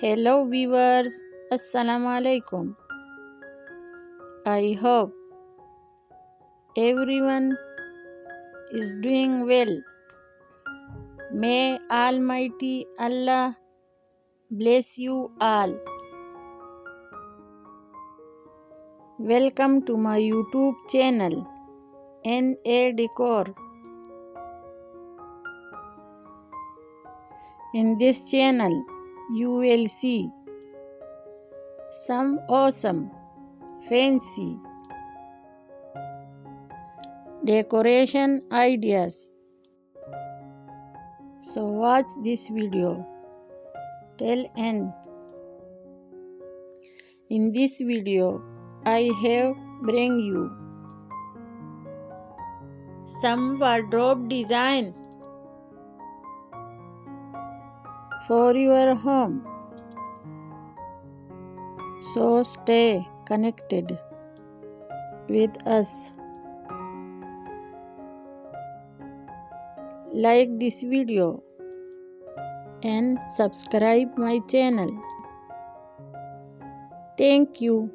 Hello viewers, Assalamu alaikum. I hope everyone is doing well. May Almighty Allah bless you all. Welcome to my YouTube channel, NA Decor. In this channel, you will see some awesome, fancy decoration ideas. So watch this video till end. In this video, I have bring you some wardrobe design for your home. So stay connected with us. Like this video and subscribe my channel. Thank you.